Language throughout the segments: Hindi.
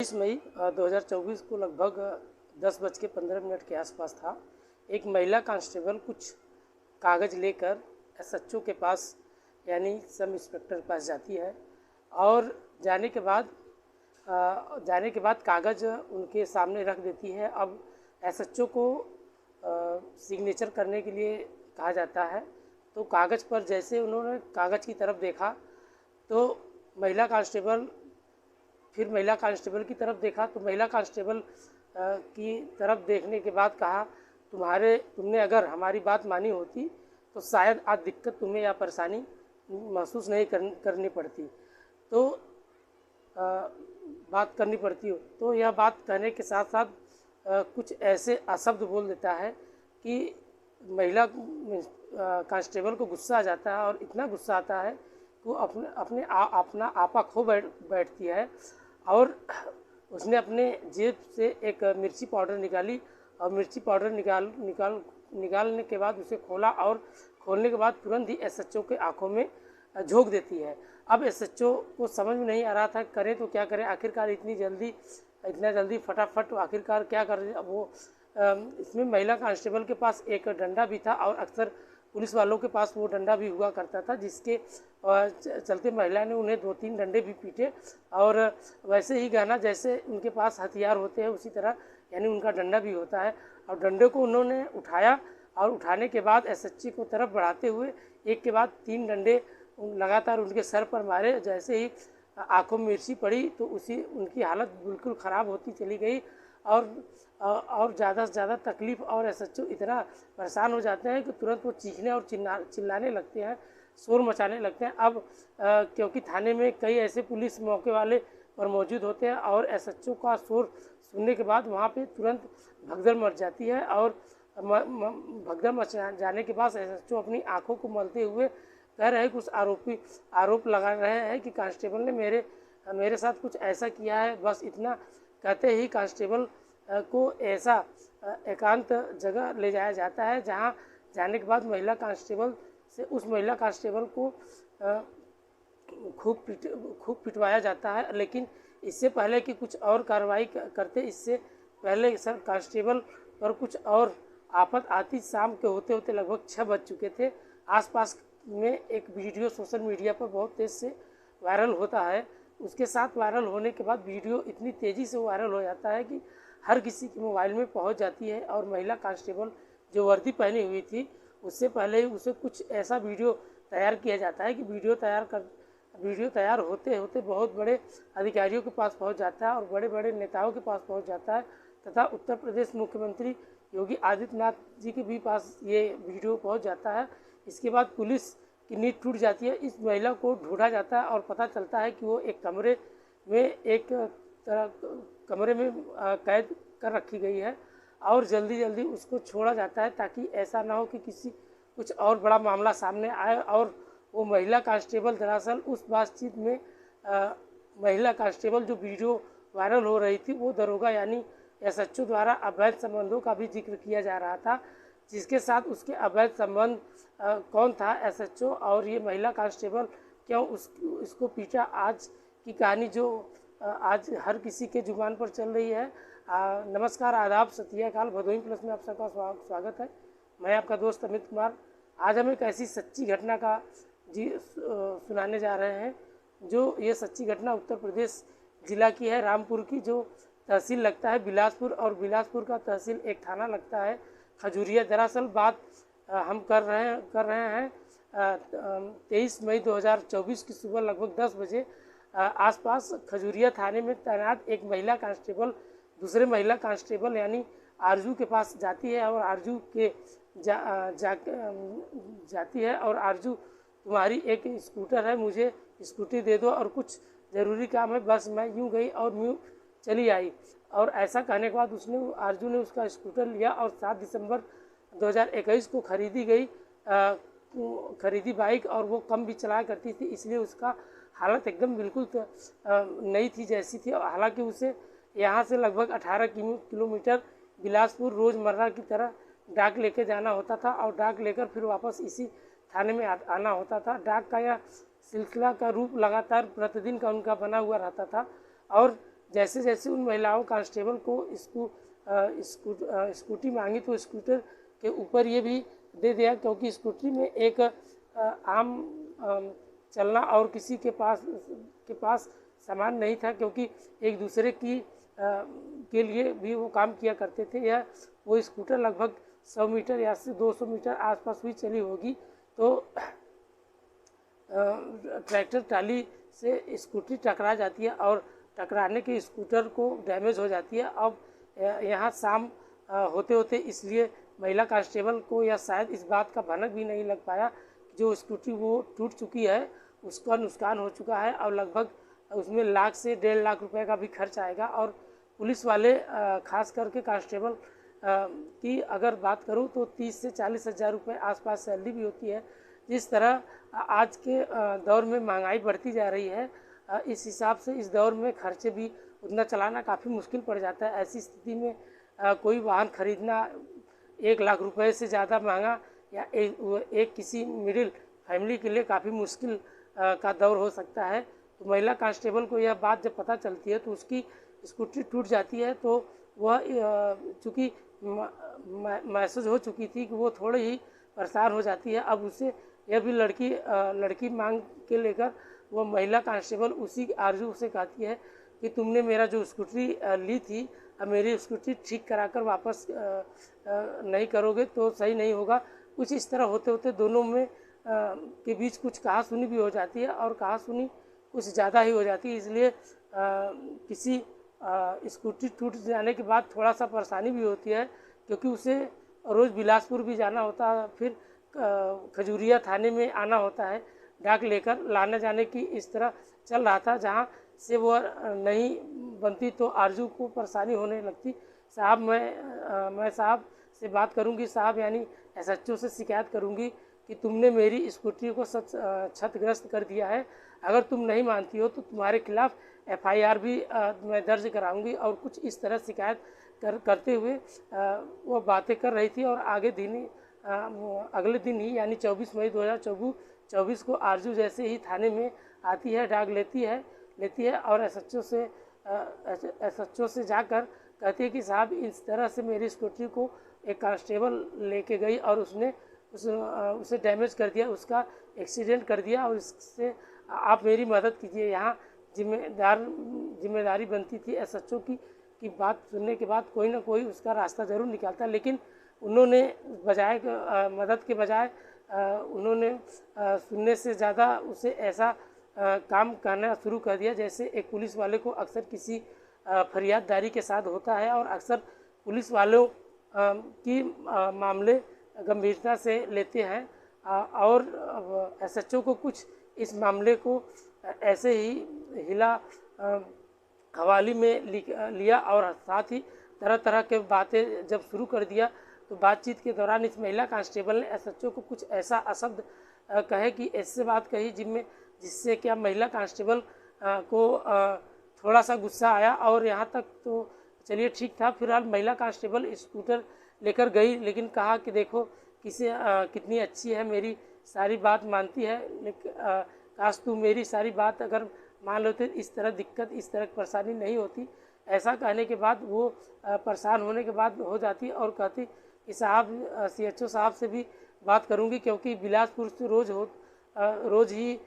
23 मई 2024 को लगभग 10:15 के आसपास था। एक महिला कांस्टेबल कुछ कागज़ लेकर एसएचओ के पास यानी सब इंस्पेक्टर के पास जाती है और जाने के बाद कागज़ उनके सामने रख देती है। अब एसएचओ को सिग्नेचर करने के लिए कहा जाता है, तो कागज़ पर जैसे उन्होंने कागज़ की तरफ देखा तो महिला कांस्टेबल की तरफ देखा तो महिला कांस्टेबल की तरफ देखने के बाद कहा, तुमने अगर हमारी बात मानी होती तो शायद आज दिक्कत तुम्हें या परेशानी महसूस नहीं करनी पड़ती, तो बात करनी पड़ती हो। तो यह बात कहने के साथ साथ कुछ ऐसे अपशब्द बोल देता है कि महिला कांस्टेबल को गुस्सा आ जाता है और इतना गुस्सा आता है कि वो अपना आपा खो बैठती है और उसने अपने जेब से एक मिर्ची पाउडर निकाली और मिर्ची पाउडर निकालने के बाद उसे खोला और खोलने के बाद तुरंत ही एसएचओ के आंखों में झोंक देती है। अब एसएचओ को समझ में नहीं आ रहा था करे तो क्या करे, आखिरकार इतना जल्दी फटाफट आखिरकार क्या कर रही। अब वो इसमें महिला कांस्टेबल के पास एक डंडा भी था और अक्सर पुलिस वालों के पास वो डंडा भी हुआ करता था, जिसके चलते महिला ने उन्हें 2-3 डंडे भी पीटे। और वैसे ही गाना जैसे उनके पास हथियार होते हैं उसी तरह यानी उनका डंडा भी होता है और डंडे को उन्होंने उठाया और उठाने के बाद एसएचओ को तरफ बढ़ाते हुए एक के बाद 3 डंडे लगातार उनके सर पर मारे। जैसे ही आंखों में मिर्ची पड़ी तो उनकी हालत बिल्कुल ख़राब होती चली गई और ज़्यादा से ज़्यादा तकलीफ़ और एसएचओ इतना परेशान हो जाते हैं कि तुरंत वो चीखने और चिल्लाने लगते हैं, शोर मचाने लगते हैं। अब क्योंकि थाने में कई ऐसे पुलिस मौके वाले पर मौजूद होते हैं और एसएचओ का शोर सुनने के बाद वहाँ पे तुरंत भगदड़ मच जाती है और भगदड़ मच जाने के बाद एसएचओ अपनी आंखों को मलते हुए कह रहे हैं, कुछ आरोप लगा रहे हैं कि कांस्टेबल ने मेरे साथ कुछ ऐसा किया है। बस इतना कहते ही कांस्टेबल को ऐसा एकांत जगह ले जाया जाता है जहां जाने के बाद उस महिला कांस्टेबल को खूब पिटवाया जाता है। लेकिन इससे पहले कि कुछ और कार्रवाई करते, इससे पहले सर कांस्टेबल पर कुछ और आफत आती। शाम के होते होते लगभग 6 बज चुके थे। आसपास में एक वीडियो सोशल मीडिया पर बहुत तेज़ से वायरल होता है। उसके साथ वायरल होने के बाद वीडियो इतनी तेज़ी से वायरल हो जाता है कि हर किसी के मोबाइल में पहुंच जाती है और महिला कांस्टेबल जो वर्दी पहनी हुई थी उससे पहले ही उसे कुछ ऐसा वीडियो तैयार किया जाता है कि वीडियो तैयार होते होते बहुत बड़े अधिकारियों के पास पहुंच जाता है और बड़े बड़े नेताओं के पास पहुंच जाता है तथा उत्तर प्रदेश मुख्यमंत्री योगी आदित्यनाथ जी के भी पास ये वीडियो पहुँच जाता है। इसके बाद पुलिस की नींद टूट जाती है। इस महिला को ढूंढा जाता है और पता चलता है कि वो एक कमरे में कैद कर रखी गई है और जल्दी उसको छोड़ा जाता है ताकि ऐसा ना हो कि कुछ और बड़ा मामला सामने आए। और वो महिला कांस्टेबल दरअसल उस बातचीत में महिला कांस्टेबल जो वीडियो वायरल हो रही थी वो दरोगा यानी एसएचओ द्वारा अवैध संबंधों का भी जिक्र किया जा रहा था, जिसके साथ उसके अवैध संबंध कौन था एसएचओ और ये महिला कांस्टेबल क्यों इसको पीटा, आज की कहानी जो आज हर किसी के जुबान पर चल रही है। नमस्कार, आदाब, सत श्री अकाल। भदोही प्लस में आप सबका स्वागत है। मैं आपका दोस्त अमित कुमार। आज हम एक ऐसी सच्ची घटना का सुनाने जा रहे हैं जो ये सच्ची घटना उत्तर प्रदेश ज़िला की है, रामपुर की, जो तहसील लगता है बिलासपुर और बिलासपुर का तहसील एक थाना लगता है खजूरिया। दरअसल बात हम कर रहे हैं 23 मई 2024 की सुबह लगभग 10 बजे आसपास खजूरिया थाने में तैनात एक महिला कांस्टेबल दूसरे महिला कांस्टेबल यानी आरजू के पास जाती है और आरजू के जाती है और आरजू, तुम्हारी एक स्कूटर है, मुझे स्कूटी दे दो और कुछ ज़रूरी काम है, बस मैं यूँ गई और यूँ चली आई। और ऐसा कहने के बाद आरजू ने उसका स्कूटर लिया और 7 दिसंबर 2021 को खरीदी बाइक और वो कम भी चलाया करती थी, इसलिए उसका हालत एकदम बिल्कुल नई थी जैसी थी। हालांकि उसे यहाँ से लगभग 18 किलोमीटर बिलासपुर रोज़मर्रा की तरह डाक लेके जाना होता था और डाक लेकर फिर वापस इसी थाने में आना होता था। डाक का यह सिलसिला का रूप लगातार प्रतिदिन का उनका बना हुआ रहता था और जैसे जैसे उन महिलाओं कांस्टेबल को स्कूटी मांगी तो स्कूटर के ऊपर ये भी दे दिया, क्योंकि स्कूटी में एक आम चलना और किसी के पास सामान नहीं था, क्योंकि एक दूसरे के लिए भी वो काम किया करते थे। यह वो स्कूटर लगभग 100 मीटर या से 200 मीटर आसपास हुई चली होगी, तो ट्रैक्टर ट्राली से स्कूटी टकरा जाती है और टकराने के स्कूटर को डैमेज हो जाती है। अब यहाँ शाम होते होते इसलिए महिला कांस्टेबल को या शायद इस बात का भनक भी नहीं लग पाया कि जो स्कूटी वो टूट चुकी है, उसका नुकसान हो चुका है और लगभग उसमें लाख से 1.5 लाख रुपए का भी खर्च आएगा। और पुलिस वाले खास करके कांस्टेबल की अगर बात करूं तो 30 से 40 हज़ार रुपये आसपास सैलरी भी होती है। जिस तरह आज के दौर में महंगाई बढ़ती जा रही है, इस हिसाब से इस दौर में खर्चे भी उतना चलाना काफ़ी मुश्किल पड़ जाता है। ऐसी स्थिति में कोई वाहन खरीदना 1 लाख रुपए से ज़्यादा महंगा या एक किसी मिडिल फैमिली के लिए काफ़ी मुश्किल का दौर हो सकता है। तो महिला कांस्टेबल को यह बात जब पता चलती है तो उसकी स्कूटी टूट जाती है, तो वह चूँकि मैसेज हो चुकी थी कि वो थोड़ी ही परेशान हो जाती है। अब उसे यह भी लड़की मांग के लेकर वो महिला कांस्टेबल उसी आरजू से कहती है कि तुमने मेरा जो स्कूटी ली थी, अब मेरी स्कूटी ठीक कराकर वापस नहीं करोगे तो सही नहीं होगा। कुछ इस तरह होते होते दोनों में के बीच कुछ कहा सुनी भी हो जाती है और कहा सुनी कुछ ज़्यादा ही हो जाती है। इसलिए किसी स्कूटी टूट जाने के बाद थोड़ा सा परेशानी भी होती है, क्योंकि उसे रोज़ बिलासपुर भी जाना होता है, फिर खजूरिया थाने में आना होता है डाक लेकर। लाने जाने की इस तरह चल रहा था, जहाँ से वह नहीं बनती तो आरजू को परेशानी होने लगती। साहब मैं साहब से बात करूंगी, साहब यानी एसएचओ से शिकायत करूंगी कि तुमने मेरी स्कूटी को क्षतिग्रस्त कर दिया है। अगर तुम नहीं मानती हो तो तुम्हारे खिलाफ एफआईआर भी मैं दर्ज कराऊंगी। और कुछ इस तरह शिकायत करते हुए वो बातें कर रही थी। और अगले दिन ही यानी 24 मई 2024 को आरजू जैसे ही थाने में आती है, डाक लेती है और एसएचओ से जाकर कहती है कि साहब इस तरह से मेरी स्कूटी को एक कांस्टेबल लेके गई और उसने उसे डैमेज कर दिया, उसका एक्सीडेंट कर दिया, और इससे आप मेरी मदद कीजिए। यहाँ जिम्मेदारी बनती थी एसएचओ की बात सुनने के बाद कोई ना कोई उसका रास्ता ज़रूर निकालता, लेकिन उन्होंने बजाय मदद के बजाय उन्होंने सुनने से ज़्यादा उसे ऐसा काम करना शुरू कर दिया जैसे एक पुलिस वाले को अक्सर किसी फरियाददारी के साथ होता है। और अक्सर पुलिस वालों की मामले गंभीरता से लेते हैं और एसएचओ को कुछ इस मामले को ऐसे ही हिला हवाली में लिया और साथ ही तरह तरह के बातें जब शुरू कर दिया, तो बातचीत के दौरान इस महिला कांस्टेबल ने एसएचओ को कुछ ऐसा अशब्द कहे कि ऐसे बात कही जिससे क्या महिला कांस्टेबल को थोड़ा सा गुस्सा आया। और यहाँ तक तो चलिए ठीक था। फिलहाल महिला कांस्टेबल स्कूटर लेकर गई, लेकिन कहा कि देखो कितनी अच्छी है, मेरी सारी बात मानती है, लेकिन काश तू मेरी सारी बात अगर मान लो तो इस तरह दिक्कत, इस तरह परेशानी नहीं होती। ऐसा कहने के बाद वो परेशान होने के बाद हो जाती और कहती कि साहब सीएचओ साहब से भी बात करूंगी, क्योंकि बिलासपुर से रोज़ ही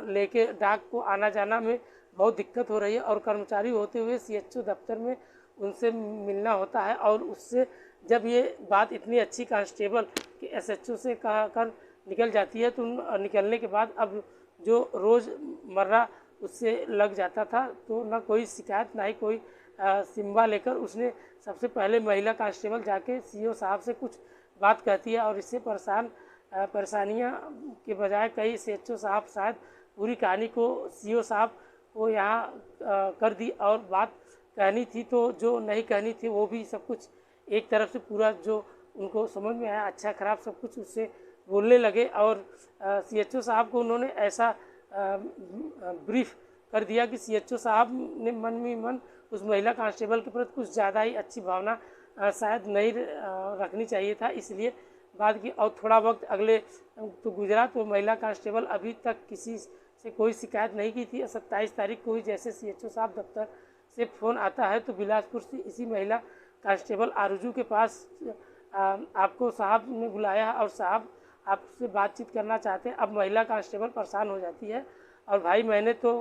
लेके डाक को आना जाना में बहुत दिक्कत हो रही है और कर्मचारी होते हुए सीएचओ दफ्तर में उनसे मिलना होता है। और उससे जब ये बात इतनी अच्छी कांस्टेबल कि एसएचओ से कहकर निकल जाती है, तो निकलने के बाद अब जो रोज़मर्रा उससे लग जाता था, तो ना कोई शिकायत ना ही कोई सिम्बा लेकर उसने सबसे पहले महिला कांस्टेबल जाके सीओ साहब से कुछ बात कहती है। और इससे परेशानियां के बजाय कई सीएचओ साहब शायद पूरी कहानी को सीओ साहब को यहाँ कर दी, और बात कहनी थी तो जो नहीं कहनी थी वो भी सब कुछ एक तरफ से पूरा जो उनको समझ में आया अच्छा खराब सब कुछ उससे बोलने लगे। और सीएचओ साहब को उन्होंने ऐसा ब्रीफ कर दिया कि सीएचओ साहब ने मन में मन उस महिला कांस्टेबल के प्रति कुछ ज़्यादा ही अच्छी भावना शायद नहीं रखनी चाहिए था, इसलिए बात की। और थोड़ा वक्त अगले तो गुजरा तो महिला कांस्टेबल अभी तक किसी से कोई शिकायत नहीं की थी। 27 तारीख को ही जैसे सीएचओ साहब दफ्तर से फ़ोन आता है तो बिलासपुर से इसी महिला कांस्टेबल आरजू के पास आपको साहब ने बुलाया और साहब आपसे बातचीत करना चाहते हैं। अब महिला कांस्टेबल परेशान हो जाती है और भाई मैंने तो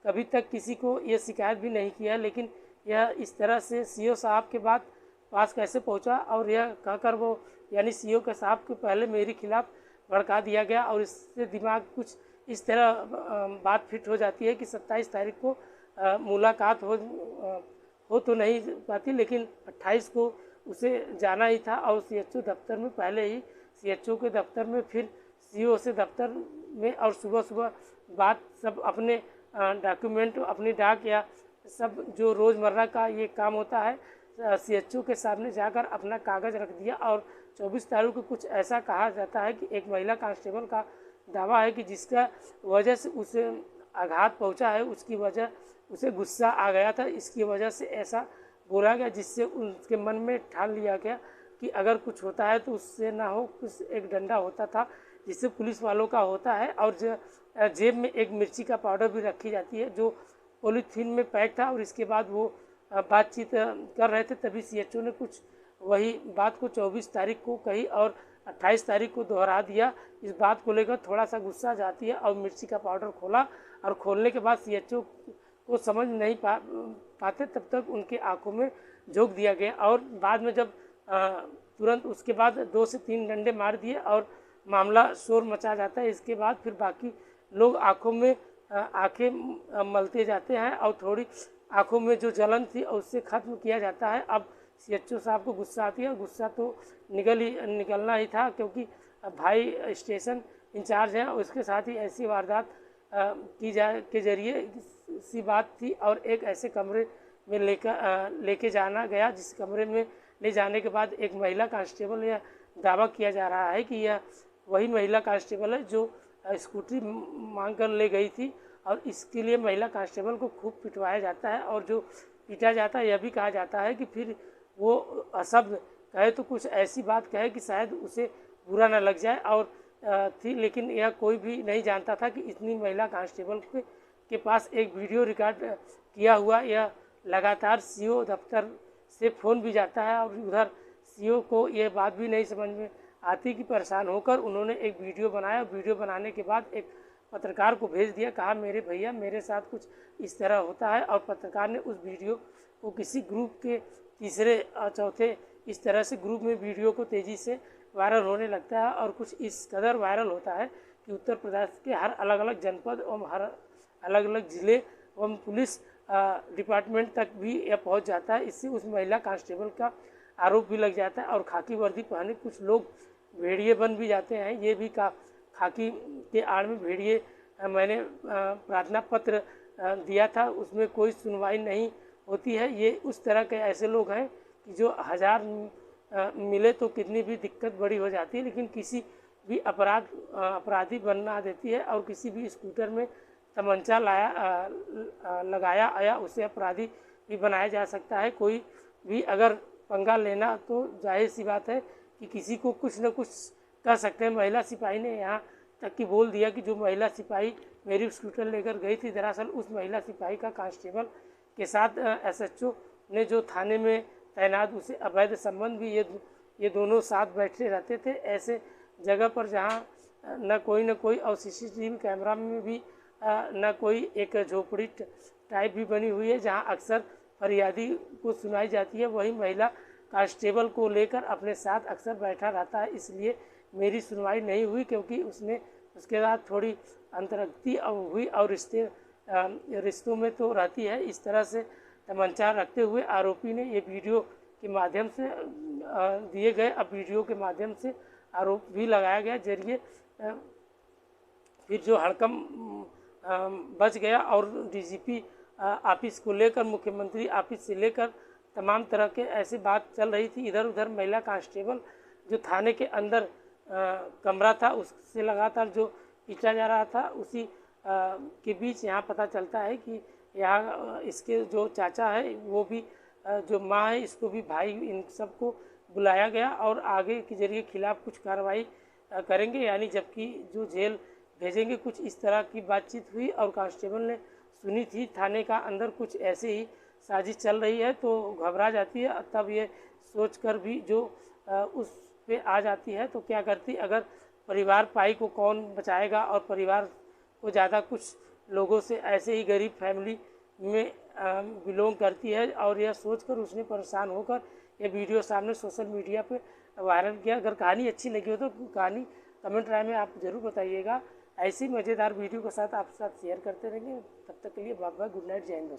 कभी तक किसी को ये शिकायत भी नहीं किया, लेकिन यह इस तरह से सीओ साहब के बाद पास कैसे पहुंचा, और यह कहकर वो यानी सीओ के साहब के पहले मेरे खिलाफ भड़का दिया गया और इससे दिमाग कुछ इस तरह बात फिट हो जाती है कि 27 तारीख को मुलाकात हो तो नहीं पाती, लेकिन 28 को उसे जाना ही था और सीएचओ दफ्तर में पहले ही सीएचओ के दफ्तर में फिर सीओ से दफ्तर में, और सुबह सुबह बात सब अपने डॉक्यूमेंट अपनी डाक या सब जो रोज़मर्रा का ये काम होता है सीएचओ के सामने जाकर अपना कागज़ रख दिया। और 24 तारीख को कुछ ऐसा कहा जाता है कि एक महिला कांस्टेबल का दावा है कि जिसका वजह से उसे आघात पहुंचा है, उसकी वजह उसे गुस्सा आ गया था, इसकी वजह से ऐसा बोला गया जिससे उनके मन में ठान लिया गया कि अगर कुछ होता है तो उससे ना हो, कुछ एक डंडा होता था जिससे पुलिस वालों का होता है, और जेब में एक मिर्ची का पाउडर भी रखी जाती है जो पॉलीथीन में पैक था। और इसके बाद वो बातचीत कर रहे थे, तभी सीएचओ ने कुछ वही बात को 24 तारीख को कही और 28 तारीख को दोहरा दिया। इस बात को लेकर थोड़ा सा गुस्सा जाती है और मिर्ची का पाउडर खोला, और खोलने के बाद सीएचओ को समझ नहीं पाते तब तक उनके आंखों में झोंक दिया गया, और बाद में जब तुरंत उसके बाद 2 से 3 डंडे मार दिए और मामला शोर मचा जाता है। इसके बाद फिर बाकी लोग आंखों में आंखें मलते जाते हैं और थोड़ी आंखों में जो जलन थी उससे ख़त्म किया जाता है। अब सीएचओ साहब को गुस्सा आती है, गुस्सा तो निकलना ही था क्योंकि भाई स्टेशन इंचार्ज हैं, उसके साथ ही ऐसी वारदात के जरिए सी बात थी। और एक ऐसे कमरे में लेके जाना गया जिस कमरे में ले जाने के बाद एक महिला कांस्टेबल यह दावा किया जा रहा है कि यह वही महिला कांस्टेबल है जो स्कूटी मांग कर ले गई थी, और इसके लिए महिला कांस्टेबल को खूब पिटवाया जाता है। और जो पीटा जाता है यह भी कहा जाता है कि फिर वो अशब्द कहे तो कुछ ऐसी बात कहे कि शायद उसे बुरा न लग जाए और थी, लेकिन यह कोई भी नहीं जानता था कि इतनी महिला कांस्टेबल के पास एक वीडियो रिकॉर्ड किया हुआ यह लगातार सीओ दफ्तर से फ़ोन भी जाता है, और उधर सीओ को यह बात भी नहीं समझ में आती कि परेशान होकर उन्होंने एक वीडियो बनाया। वीडियो बनाने के बाद एक पत्रकार को भेज दिया, कहा मेरे भैया मेरे साथ कुछ इस तरह होता है, और पत्रकार ने उस वीडियो को किसी ग्रुप के तीसरे चौथे इस तरह से ग्रुप में वीडियो को तेज़ी से वायरल होने लगता है, और कुछ इस कदर वायरल होता है कि उत्तर प्रदेश के हर अलग अलग जनपद एवं हर अलग अलग ज़िले एवं पुलिस डिपार्टमेंट तक भी यह पहुंच जाता है। इससे उस महिला कांस्टेबल का आरोप भी लग जाता है, और खाकी वर्दी पहने कुछ लोग भेड़िए बन भी जाते हैं। ये भी खाकी के आड़ में भेड़िए मैंने प्रार्थना पत्र दिया था, उसमें कोई सुनवाई नहीं होती है। ये उस तरह के ऐसे लोग हैं कि जो 1000 मिले तो कितनी भी दिक्कत बड़ी हो जाती है, लेकिन किसी भी अपराधी बनना देती है, और किसी भी स्कूटर में तमंचा लगाया आया उसे अपराधी भी बनाया जा सकता है। कोई भी अगर पंगा लेना तो जाहिर सी बात है कि किसी को कुछ न कुछ कर सकते हैं। महिला सिपाही ने यहाँ तक कि बोल दिया कि जो महिला सिपाही मेरी स्कूटर लेकर गई थी, दरअसल उस महिला सिपाही का कांस्टेबल के साथ एसएचओ ने जो थाने में तैनात उसे अवैध संबंध भी ये दोनों साथ बैठे रहते थे ऐसे जगह पर जहाँ न कोई और सीसीटीवी कैमरा में भी न कोई एक झोपड़ी टाइप भी बनी हुई है जहाँ अक्सर फरियादी को सुनाई जाती है। वही महिला कांस्टेबल को लेकर अपने साथ अक्सर बैठा रहता है, इसलिए मेरी सुनवाई नहीं हुई क्योंकि उसके साथ थोड़ी अंतरंगती हुई और रिश्तों में तो रहती है। इस तरह से तमंचा रखते हुए आरोपी ने ये वीडियो के माध्यम से दिए गए। अब वीडियो के माध्यम से आरोप भी लगाया गया, जरिए फिर जो हड़कंप बच गया और डीजीपी ऑफिस को लेकर मुख्यमंत्री ऑफिस से लेकर तमाम तरह के ऐसी बात चल रही थी। इधर उधर महिला कांस्टेबल जो थाने के अंदर कमरा था उससे लगातार जो पीटा जा रहा था, उसी के बीच यहाँ पता चलता है कि यहाँ इसके जो चाचा है वो भी जो माँ है इसको भी भाई इन सबको बुलाया गया और आगे के जरिए खिलाफ कुछ कार्रवाई करेंगे। यानी जबकि जो जेल भेजेंगे। कुछ इस तरह की बातचीत हुई और कांस्टेबल ने सुनी थी थाने का अंदर कुछ ऐसे ही साजिश चल रही है, तो घबरा जाती है। तब ये सोच कर भी जो उस पे आ जाती है, तो क्या करती, अगर परिवार पाई को कौन बचाएगा, और परिवार को ज़्यादा कुछ लोगों से ऐसे ही गरीब फैमिली में बिलोंग करती है, और यह सोचकर उसने परेशान होकर ये वीडियो सामने सोशल मीडिया पे वायरल किया। अगर कहानी अच्छी लगी हो तो कहानी कमेंट राय में आप ज़रूर बताइएगा। ऐसी मज़ेदार वीडियो के साथ आपके साथ शेयर करते रहेंगे। तब तक के लिए बाय बाय, गुड नाइट, जय हिंद दोस्तों।